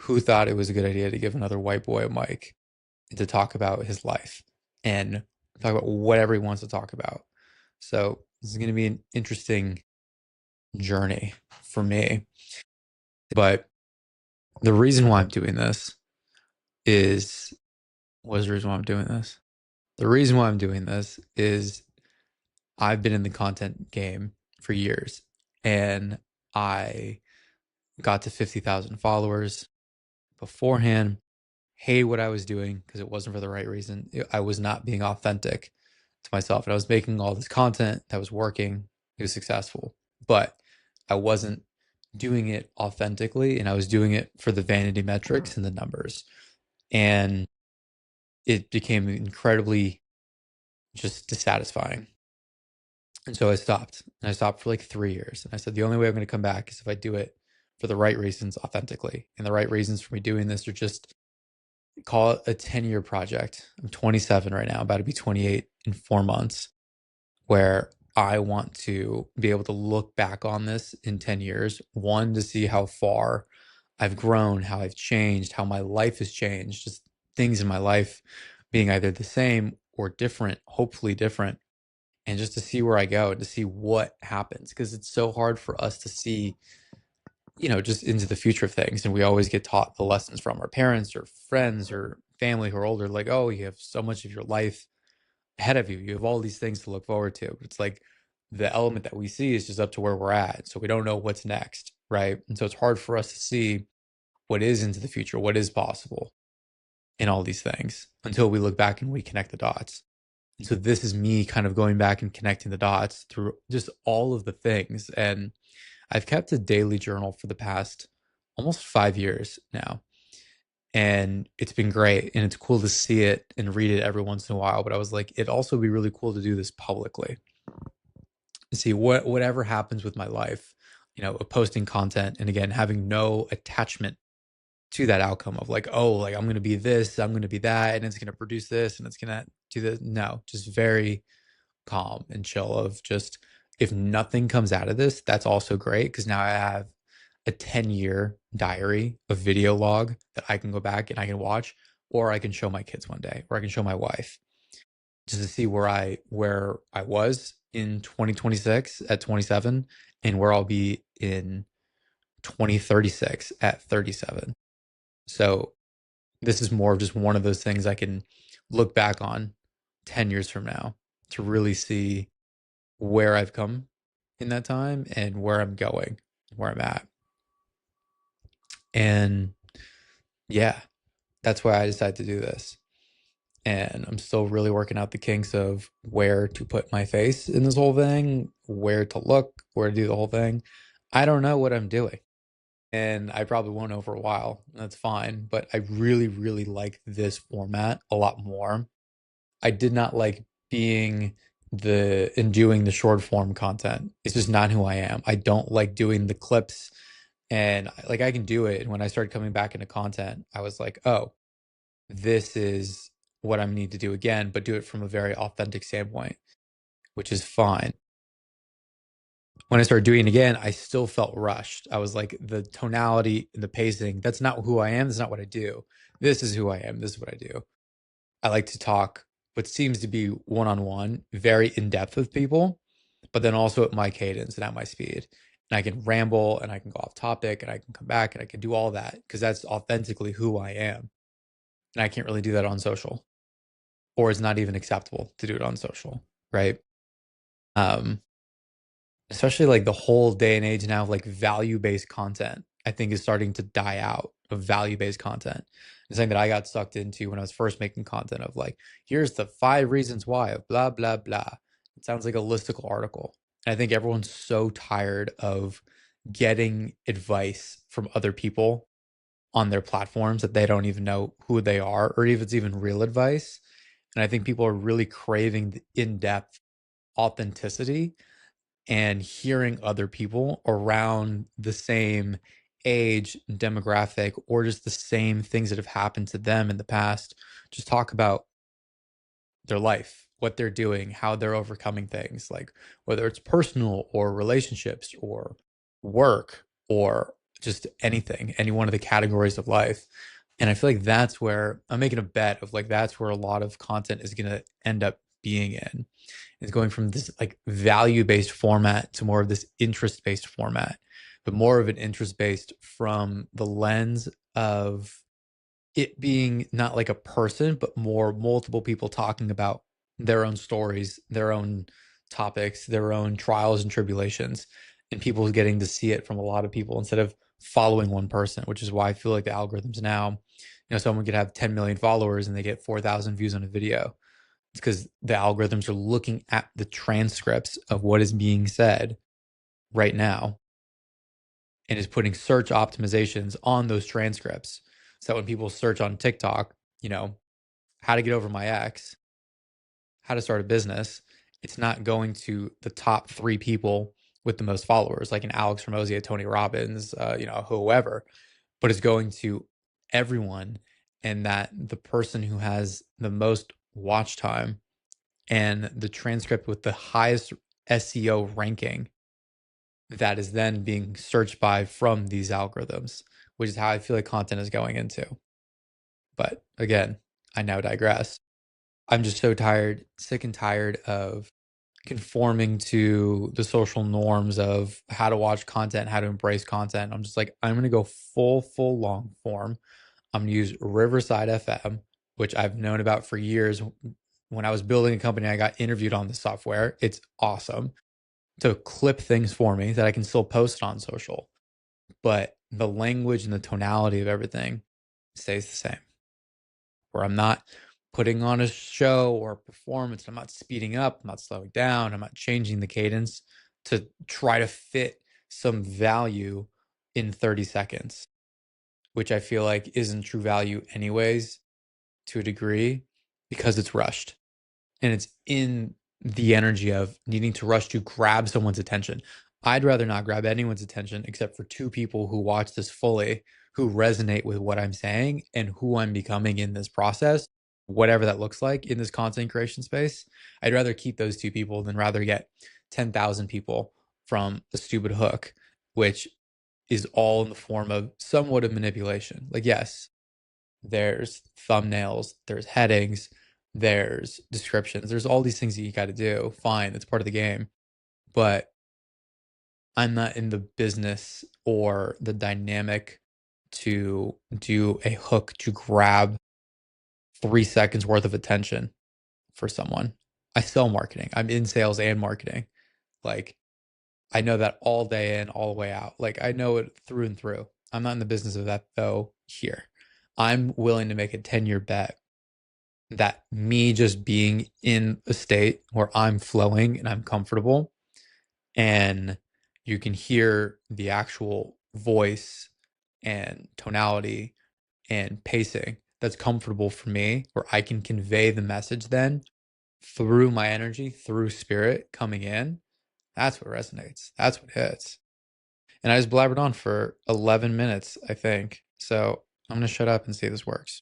who thought it was a good idea to give another white boy a mic and to talk about his life and talk about whatever he wants to talk about. So this is going to be an interesting journey for me. But the reason why I'm doing this is what is the reason why I'm doing this? The reason why I'm doing this is I've been in the content game for years and I got to 50,000 followers beforehand, hated what I was doing because it wasn't for the right reason. I was not being authentic to myself. And I was making all this content that was working, it was successful, but I wasn't doing it authentically and I was doing it for the vanity metrics and the numbers. And it became incredibly just dissatisfying. And so I stopped. And I stopped for like 3 years. And I said, the only way I'm going to come back is if I do it for the right reasons authentically. And the right reasons for me doing this are just call it a 10-year project. I'm 27 right now, about to be 28 in 4 months, where I want to be able to look back on this in 10 years. One, to see how far I've grown, how I've changed, how my life has changed, just things in my life being either the same or different, hopefully different, and just to see where I go, to see what happens. Because it's so hard for us to see, just into the future of things. And we always get taught the lessons from our parents or friends or family who are older, like, oh, you have so much of your life ahead of you. You have all these things to look forward to. But it's like the element that we see is just up to where we're at. So we don't know what's next, right? And so it's hard for us to see what is into the future, what is possible in all these things until we look back and we connect the dots. And so this is me kind of going back and connecting the dots through just all of the things. And I've kept a daily journal for the past almost 5 years now. And it's been great. And it's cool to see it and read it every once in a while. But I was like, it'd also be really cool to do this publicly and see whatever happens with my life, of posting content. And again, having no attachment to that outcome of like, oh, like I'm going to be this, I'm going to be that, and it's going to produce this and it's going to do this. No, just very calm and chill of just if nothing comes out of this, that's also great because now I have a 10-year diary, a video log that I can go back and I can watch, or I can show my kids one day, or I can show my wife just to see where I was in 2026 at 27 and where I'll be in 2036 at 37. So this is more of just one of those things I can look back on 10 years from now to really see where I've come in that time and where I'm going, where I'm at. And yeah, that's why I decided to do this. And I'm still really working out the kinks of where to put my face in this whole thing, where to look, where to do the whole thing. I don't know what I'm doing. And I probably won't know for a while. That's fine. But I really, really like this format a lot more. I did not like being and doing the short form content. It's just not who I am. I don't like doing the clips and like I can do it. And when I started coming back into content, I was like, oh, this is what I need to do again, but do it from a very authentic standpoint, which is fine. When I started doing it again, I still felt rushed. I was like, the tonality and the pacing, that's not who I am. That's not what I do. This is who I am. This is what I do. I like to talk what seems to be one on one, very in depth with people, but then also at my cadence and at my speed. And I can ramble and I can go off topic and I can come back and I can do all that because that's authentically who I am. And I can't really do that on social, or it's not even acceptable to do it on social, right? Um, Especially like the whole day and age now of like value-based content, I think is starting to die out of value-based content. The thing that I got sucked into when I was first making content of like, here's the 5 reasons why of blah, blah, blah. It sounds like a listicle article. And I think everyone's so tired of getting advice from other people on their platforms that they don't even know who they are or if it's even real advice. And I think people are really craving the in-depth authenticity and hearing other people around the same age, demographic, or just the same things that have happened to them in the past, just talk about their life, what they're doing, how they're overcoming things, like whether it's personal or relationships or work or just anything, any one of the categories of life. And I feel like that's where I'm making a bet of like that's where a lot of content is going to end up being in. It's going from this like value-based format to more of this interest-based format, but more of an interest-based from the lens of it being not like a person, but more multiple people talking about their own stories, their own topics, their own trials and tribulations, and people getting to see it from a lot of people instead of following one person, which is why I feel like the algorithms now, someone could have 10 million followers and they get 4,000 views on a video. It's because the algorithms are looking at the transcripts of what is being said right now and is putting search optimizations on those transcripts. So when people search on TikTok, you know, how to get over my ex, how to start a business, it's not going to the top 3 people with the most followers, like an Alex Ramosia, Tony Robbins, whoever, but it's going to everyone. And that the person who has the most watch time and the transcript with the highest SEO ranking that is then being searched by from these algorithms, which is how I feel like content is going into. But again, I now digress. I'm just so tired, sick and tired of conforming to the social norms of how to watch content, how to embrace content. I'm just like, I'm going to go full long form. I'm going to use Riverside FM, which I've known about for years. When I was building a company, I got interviewed on the software. It's awesome to clip things for me that I can still post on social. But the language and the tonality of everything stays the same. Where I'm not putting on a show or a performance, I'm not speeding up, I'm not slowing down, I'm not changing the cadence to try to fit some value in 30 seconds, which I feel like isn't true value anyways to a degree because it's rushed. And it's in the energy of needing to rush to grab someone's attention. I'd rather not grab anyone's attention except for 2 people who watch this fully, who resonate with what I'm saying and who I'm becoming in this process, whatever that looks like in this content creation space. I'd rather keep those 2 people than rather get 10,000 people from a stupid hook, which is all in the form of somewhat of manipulation. Like, yes, there's thumbnails, there's headings, there's descriptions, there's all these things that you got to do. Fine, it's part of the game. But I'm not in the business or the dynamic to do a hook to grab 3 seconds worth of attention for someone. I sell marketing. I'm in sales and marketing. Like, I know that all day in, all the way out. Like, I know it through and through. I'm not in the business of that though here. I'm willing to make a 10-year bet that me just being in a state where I'm flowing and I'm comfortable and you can hear the actual voice and tonality and pacing that's comfortable for me, where I can convey the message then through my energy, through spirit coming in. That's what resonates. That's what hits. And I just blabbered on for 11 minutes, I think. So I'm going to shut up and see if this works.